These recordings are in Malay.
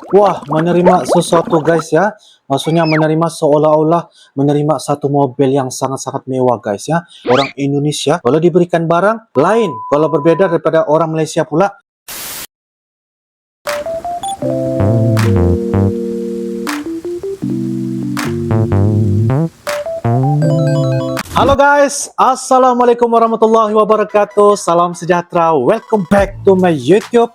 Wah, menerima sesuatu guys ya. Maksudnya menerima seolah-olah menerima satu mobil yang sangat-sangat mewah guys ya. Orang Indonesia kalau diberikan barang lain, kalau berbeda daripada orang Malaysia pula. Halo guys, Assalamualaikum warahmatullahi wabarakatuh. Salam sejahtera. Welcome back to my YouTube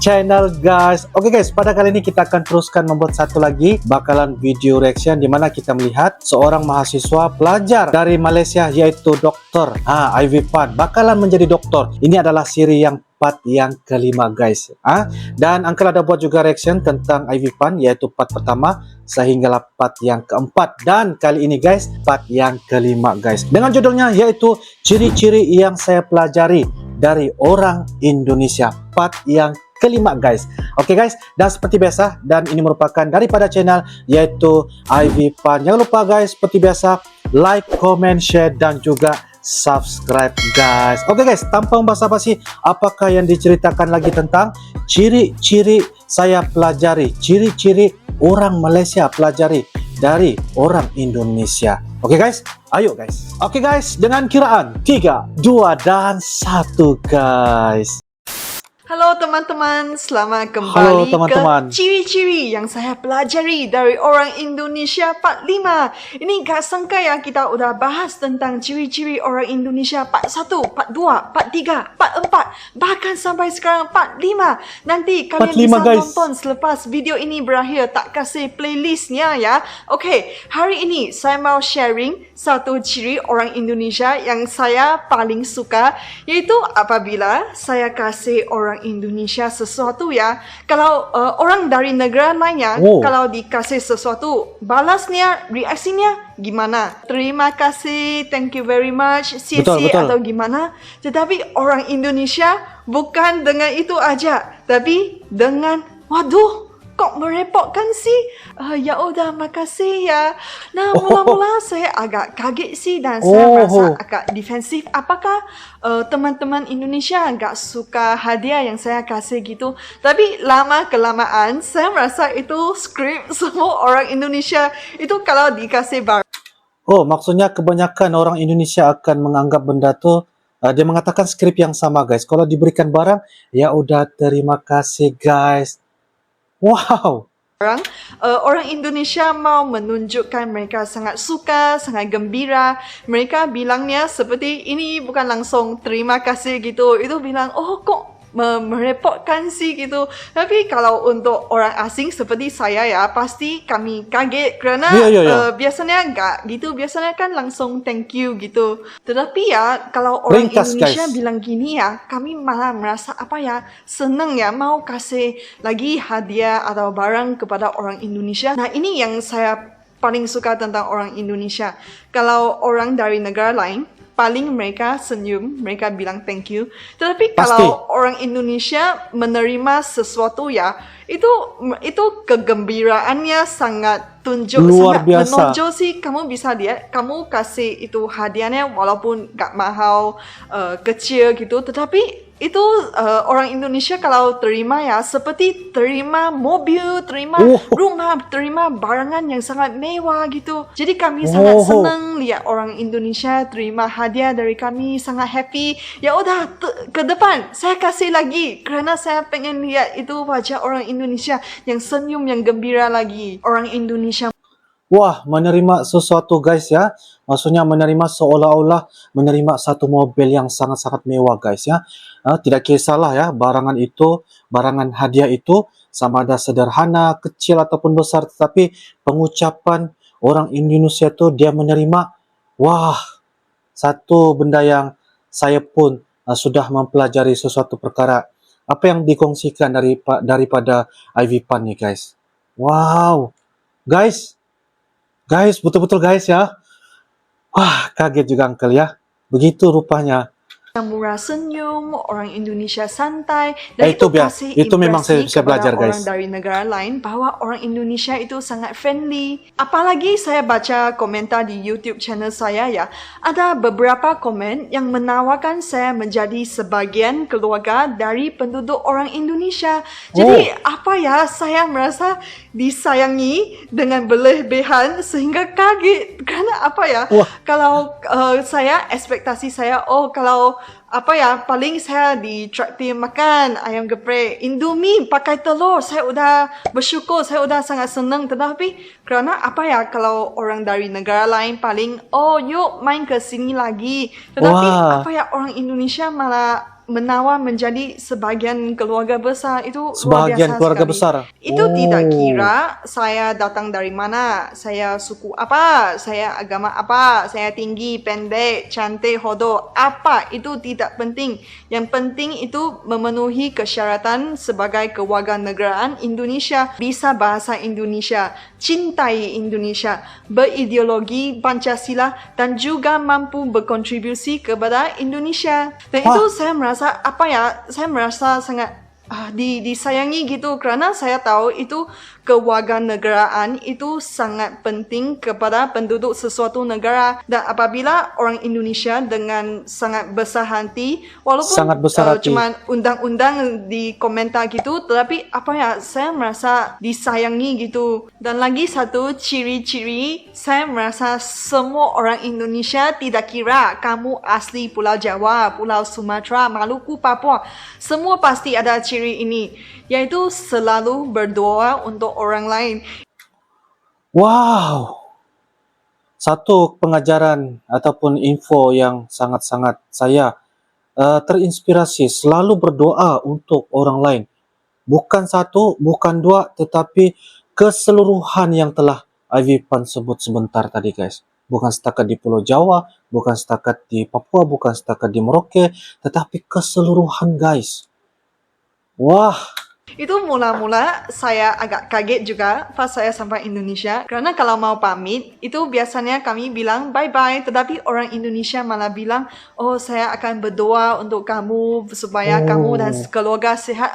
channel guys. Oke guys, pada kali ini kita akan teruskan membuat satu lagi bakalan video reaction di mana kita melihat seorang mahasiswa pelajar dari Malaysia yaitu Dr. Ivy Pan bakalan menjadi doktor. Ini adalah siri yang part yang kelima guys. Dan Uncle ada buat juga reaction tentang Ivy Pan yaitu part pertama sehingga part yang keempat, dan kali ini guys part yang kelima guys dengan judulnya yaitu ciri-ciri yang saya pelajari dari orang Indonesia part yang kelima guys. Oke guys, dan seperti biasa, dan ini merupakan daripada channel yaitu Ivy Pan. Jangan lupa guys, seperti biasa like, comment, share dan juga subscribe guys. Oke guys, tanpa basa-basi, apakah yang diceritakan lagi tentang ciri-ciri saya pelajari, ciri-ciri orang Malaysia pelajari dari orang Indonesia. Oke guys, ayo guys. Oke guys, dengan kiraan 3, 2 dan 1 guys. Halo teman-teman, selamat Halo, kembali teman-teman. ke ciri-ciri yang saya pelajari dari orang Indonesia part 5. Ini gak sangka ya kita udah bahas tentang ciri-ciri orang Indonesia part 1, part 2, part 3, part 4, bahkan sampai sekarang part 5. Nanti kalian bisa nonton selepas video ini berakhir, tak kasih playlistnya ya. Oke, hari ini saya mau sharing satu ciri orang Indonesia yang saya paling suka, yaitu apabila saya kasih orang Indonesia sesuatu ya. Kalau orang dari negara lainnya, kalau dikasih sesuatu, balasnya, reaksinya gimana? Terima kasih, thank you very much, betul. Atau gimana? Tetapi orang Indonesia bukan dengan itu aja, tapi dengan waduh, kok merepotkan sih? Ya udah, makasih ya. Nah, mula-mula saya agak kaget sih dan saya merasa agak defensif. Apakah teman-teman Indonesia agak suka hadiah yang saya kasih gitu? Tapi lama-kelamaan saya merasa itu skrip semua orang Indonesia itu kalau dikasih barang. Oh, maksudnya kebanyakan orang Indonesia akan menganggap benda tuh dia mengatakan skrip yang sama guys. Kalau diberikan barang, ya udah terima kasih guys. Wow. Orang Indonesia mau menunjukkan mereka sangat suka, sangat gembira. Mereka bilangnya seperti ini, bukan langsung terima kasih gitu. Itu bilang, oh kok merepotkan sih gitu. Tapi kalau untuk orang asing seperti saya ya, pasti kami kaget karena biasanya enggak gitu. Biasanya kan langsung thank you gitu. Tetapi ya kalau orang Indonesia bilang gini ya, kami malah merasa apa ya, senang ya, mau kasih lagi hadiah atau barang kepada orang Indonesia. Nah, ini yang saya paling suka tentang orang Indonesia. Kalau orang dari negara lain, paling mereka senyum, mereka bilang thank you. Tetapi kalau orang Indonesia menerima sesuatu ya, itu kegembiraannya sangat sangat menonjol sih. Kamu bisa lihat, kamu kasih itu hadiahnya walaupun gak mahal, kecil gitu, tetapi itu orang Indonesia kalau terima ya seperti terima mobil, terima rumah, terima barangan yang sangat mewah gitu. Jadi kami sangat senang lihat orang Indonesia terima hadiah dari kami, sangat happy. Ya udah, ke depan saya kasih lagi karena saya pengen lihat itu wajah orang Indonesia yang senyum, yang gembira lagi. Orang Indonesia. Wah, menerima sesuatu guys ya. Maksudnya menerima seolah-olah menerima satu mobil yang sangat-sangat mewah guys ya. Tidak kisahlah ya, barangan itu, barangan hadiah itu sama ada sederhana, kecil ataupun besar, tetapi pengucapan orang Indonesia itu dia menerima, wah, satu benda yang saya pun sudah mempelajari sesuatu perkara. Apa yang dikongsikan daripada Ivy Pan nih guys. Wow. Guys, betul-betul guys ya. Wah, kaget juga Uncle ya. Begitu rupanya. murah senyum, orang Indonesia santai, dan Itu kasih itu memang saya impresi kepada belajar orang guys. dari negara lain bahwa orang Indonesia itu sangat friendly. Apalagi saya baca komentar di YouTube channel saya ya, ada beberapa komen yang menawarkan saya menjadi sebagian keluarga dari penduduk orang Indonesia. Jadi apa ya, saya merasa disayangi dengan berlebihan sehingga kaget. Karena apa ya, Wah. kalau saya ekspektasi saya, kalau apa ya, paling saya ditraktir makan ayam geprek, Indomie pakai telur, saya udah bersyukur, saya udah sangat senang. Tetapi kerana apa ya, kalau orang dari negara lain paling, yuk main ke sini lagi. Tetapi Wah. apa ya, orang Indonesia malah menawar menjadi sebagian keluarga besar. Itu luar Sebagian biasa keluarga sekali. besar. Itu tidak kira saya datang dari mana, saya suku apa, saya agama apa, saya tinggi, pendek, cantik, hodoh, apa, itu tidak penting. Yang penting itu memenuhi kesyaratan sebagai kewarganegaraan Indonesia, bisa bahasa Indonesia, cintai Indonesia, berideologi Pancasila, dan juga mampu berkontribusi kepada Indonesia. Dan itu saya merasa saya merasa sangat disayangi gitu, kerana saya tahu itu kewarganegaraan itu sangat penting kepada penduduk sesuatu negara. Dan apabila orang Indonesia dengan sangat besar hati, walaupun Sangat besar hati. cuma undang-undang di komentar gitu, tetapi saya merasa disayangi gitu. Dan lagi satu ciri-ciri, saya merasa semua orang Indonesia, tidak kira kamu asli Pulau Jawa, Pulau Sumatera, Maluku, Papua, semua pasti ada ciri ini, yaitu selalu berdoa untuk orang lain. Wow. Satu pengajaran ataupun info yang sangat-sangat saya terinspirasi, selalu berdoa untuk orang lain. Bukan satu, bukan dua, tetapi keseluruhan yang telah Ivy Pan sebut sebentar tadi guys. Bukan setakat di Pulau Jawa, bukan setakat di Papua, bukan setakat di Merauke, tetapi keseluruhan guys. Wah. Itu mula-mula saya agak kaget juga pas saya sampai Indonesia. Karena kalau mau pamit, itu biasanya kami bilang bye-bye. Tetapi orang Indonesia malah bilang, saya akan berdoa untuk kamu supaya kamu dan keluarga sehat.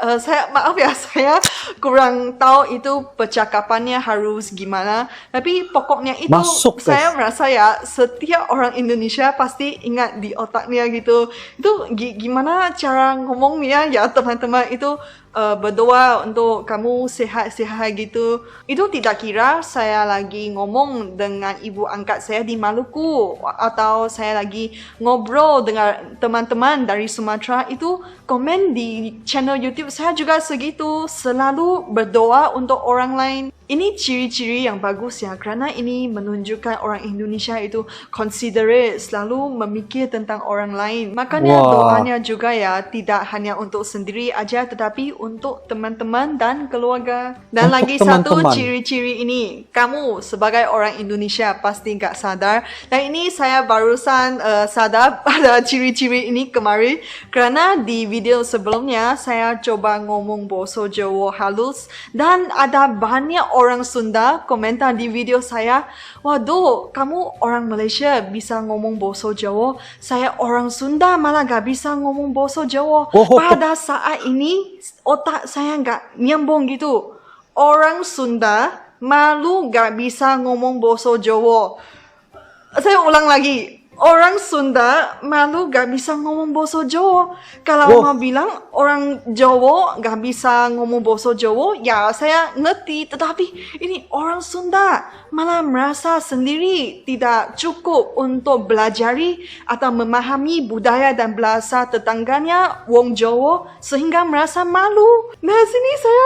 Maaf ya, saya kurang tahu itu percakapannya harus gimana. Tapi pokoknya itu Masuk, saya merasa ya, setiap orang Indonesia pasti ingat di otaknya gitu. Itu gimana cara ngomongnya ya teman-teman, itu berdoa untuk kamu sehat-sehat gitu. Itu tidak kira saya lagi ngomong dengan ibu angkat saya di Maluku, atau saya lagi ngobrol dengan teman-teman dari Sumatera. Itu komen di channel YouTube saya juga segitu, selalu berdoa untuk orang lain. Ini ciri-ciri yang bagus ya, kerana ini menunjukkan orang Indonesia itu considerate, selalu memikir tentang orang lain. Makanya doanya juga ya, tidak hanya untuk sendiri aja, tetapi untuk teman-teman dan keluarga. Dan Untuk lagi satu teman-teman. ciri-ciri ini, kamu sebagai orang Indonesia pasti nggak sadar. Dan ini saya barusan sadar pada ciri-ciri ini kemarin, kerana di video sebelumnya saya coba ngomong bahasa Jawa halus, dan ada banyak orang Sunda komentar di video saya, waduh, kamu orang Malaysia bisa ngomong bahasa Jawa, saya orang Sunda malah gak bisa ngomong bahasa Jawa. Pada saat ini otak saya gak nyambung gitu. Orang Sunda malu gak bisa ngomong bahasa Jawa. Saya ulang lagi. Orang Sunda malu gak bisa ngomong bahasa Jawa. Kalau mau bilang orang Jawa gak bisa ngomong bahasa Jawa, ya saya ngerti. Tetapi ini orang Sunda malah merasa sendiri tidak cukup untuk belajari atau memahami budaya dan bahasa tetangganya wong Jawa, sehingga merasa malu. Nah sini saya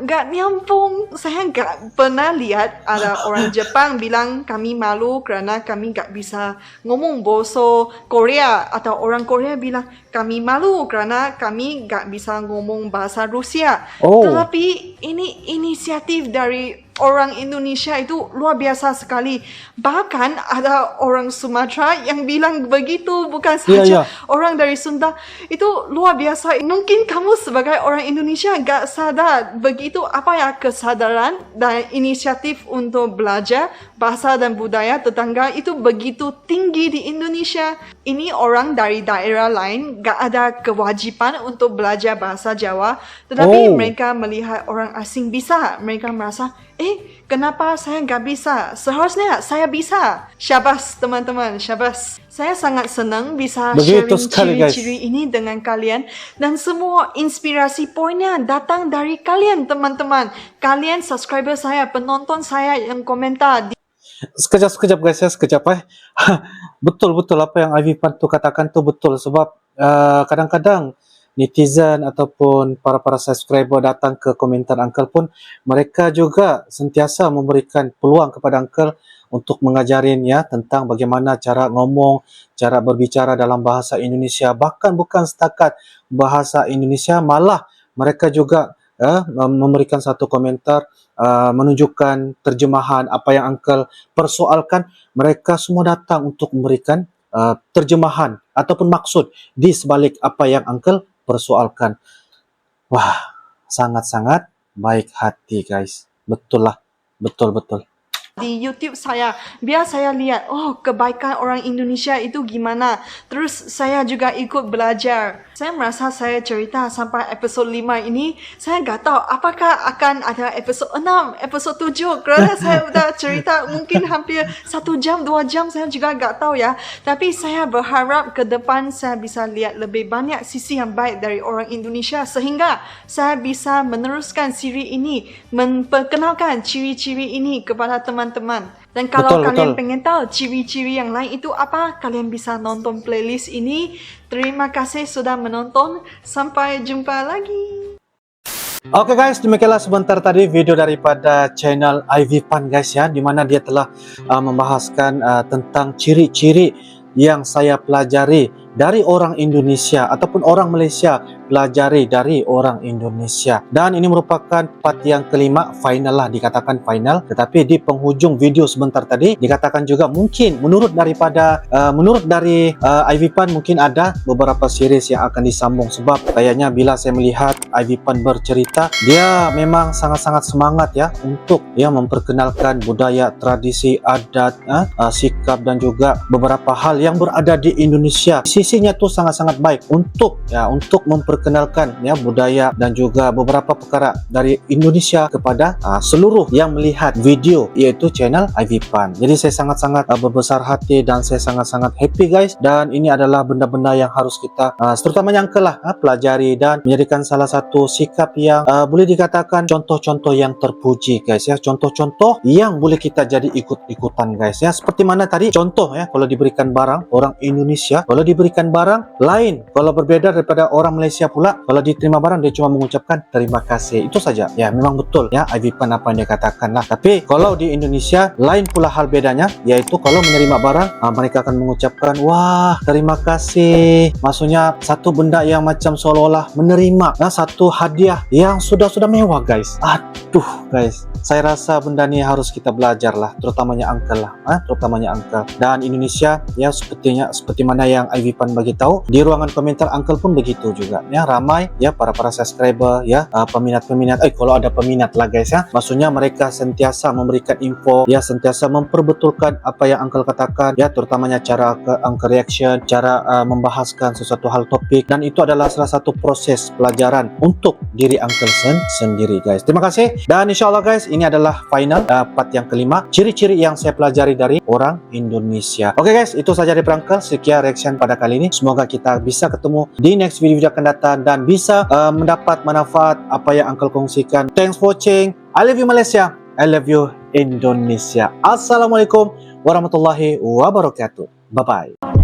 gak nyambung. Saya gak pernah lihat ada orang Jepang bilang kami malu kerana kami gak bisa ngomong bahasa Korea, atau orang Korea bilang kami malu kerana kami gak bisa ngomong bahasa Rusia. Tetapi ini inisiatif dari orang Indonesia itu luar biasa sekali. Bahkan ada orang Sumatera yang bilang begitu, bukan saja orang dari Sunda. Itu luar biasa. Mungkin kamu sebagai orang Indonesia gak sadar begitu kesadaran dan inisiatif untuk belajar bahasa dan budaya tetangga itu begitu tinggi di Indonesia. Ini orang dari daerah lain gak ada kewajiban untuk belajar bahasa Jawa, tetapi mereka melihat orang asing bisa, mereka merasa, kenapa saya gak bisa? Seharusnya saya bisa. Syabas teman-teman, syabas. Saya sangat senang bisa Begitu sharing sekali, guys. ciri-ciri ini dengan kalian, dan semua inspirasi poinnya datang dari kalian teman-teman. Kalian subscriber saya, penonton saya yang komentar di Sekejap guys ya, sekejap betul apa yang Ivy Pan tuh katakan tuh betul, sebab kadang-kadang netizen ataupun para subscriber datang ke komentar Uncle pun, mereka juga sentiasa memberikan peluang kepada Uncle untuk mengajarin ya tentang bagaimana cara ngomong, cara berbicara dalam bahasa Indonesia. Bahkan bukan setakat bahasa Indonesia, malah mereka juga memberikan satu komentar, menunjukkan terjemahan apa yang Uncle persoalkan. Mereka semua datang untuk memberikan terjemahan ataupun maksud di sebalik apa yang Uncle persoalkan. Wah, sangat-sangat baik hati guys. Betul lah, betul. YouTube saya, biar saya lihat, kebaikan orang Indonesia itu gimana. Terus saya juga ikut belajar. Saya merasa saya cerita sampai episod 5 ini, saya gak tahu apakah akan ada episod 6, episod 7. Kerana saya udah cerita mungkin hampir 1 jam, 2 jam, saya juga gak tahu ya. Tapi saya berharap ke depan saya bisa lihat lebih banyak sisi yang baik dari orang Indonesia, sehingga saya bisa meneruskan siri ini, memperkenalkan ciri-ciri ini kepada teman-teman. Dan kalau kalian pengen tahu ciri-ciri yang lain itu apa, kalian bisa nonton playlist ini. Terima kasih sudah menonton. Sampai jumpa lagi. Oke guys, demikianlah sebentar tadi video daripada channel Ivy Pan guys ya, dimana dia telah membahaskan tentang ciri-ciri yang saya pelajari dari orang Indonesia ataupun orang Malaysia pelajari dari orang Indonesia. Dan ini merupakan part yang kelima, final lah, dikatakan final. Tetapi di penghujung video sebentar tadi dikatakan juga mungkin menurut dari Ivy Pan mungkin ada beberapa series yang akan disambung, sebab kayaknya bila saya melihat Ivy Pan bercerita, dia memang sangat-sangat semangat ya untuk memperkenalkan budaya, tradisi, adat, sikap dan juga beberapa hal yang berada di Indonesia. Sisinya tuh sangat-sangat baik untuk memperkenalkan ya budaya dan juga beberapa perkara dari Indonesia kepada seluruh yang melihat video, yaitu channel Ivy Pan. Jadi saya sangat-sangat berbesar hati dan saya sangat-sangat happy guys, dan ini adalah benda-benda yang harus kita terutamanya Uncle lah pelajari dan menjadikan salah satu sikap yang boleh dikatakan contoh-contoh yang terpuji guys ya, contoh-contoh yang boleh kita jadi ikut-ikutan guys ya. Seperti mana tadi contoh ya, kalau diberikan barang orang Indonesia, kalau diberikan barang lain, kalau berbeda daripada orang Malaysia pula, kalau diterima barang dia cuma mengucapkan terima kasih, itu saja ya. Memang betul ya Ivy Pan apa yang dia katakan lah. Tapi kalau di Indonesia lain pula hal bedanya, yaitu kalau menerima barang mereka akan mengucapkan wah terima kasih, maksudnya satu benda yang macam seolah-olah menerima satu hadiah yang sudah mewah guys. Aduh guys, saya rasa benda ni harus kita belajar lah, terutamanya Uncle lah, terutamanya Uncle. Dan Indonesia ya seperti mana yang Ivy Pan bagi tahu di ruangan komentar, Uncle pun begitu juga ya, ramai ya para subscriber ya, peminat-peminat, kalau ada peminat lah guys ya, maksudnya mereka sentiasa memberikan info ya, sentiasa memperbetulkan apa yang Uncle katakan ya, terutamanya cara Uncle reaction, cara membahaskan sesuatu hal topik, dan itu adalah salah satu proses pelajaran untuk diri Uncle sendiri guys. Terima kasih, dan insyaallah guys ini adalah final part yang kelima, ciri-ciri yang saya pelajari dari orang Indonesia. Oke guys, itu saja dari Uncle, sekian reaction pada kali ini. Semoga kita bisa ketemu di next video akan datang dan bisa mendapat manfaat apa yang Uncle kongsikan. Thanks for watching. I love you Malaysia, I love you Indonesia. Assalamualaikum warahmatullahi wabarakatuh. Bye bye.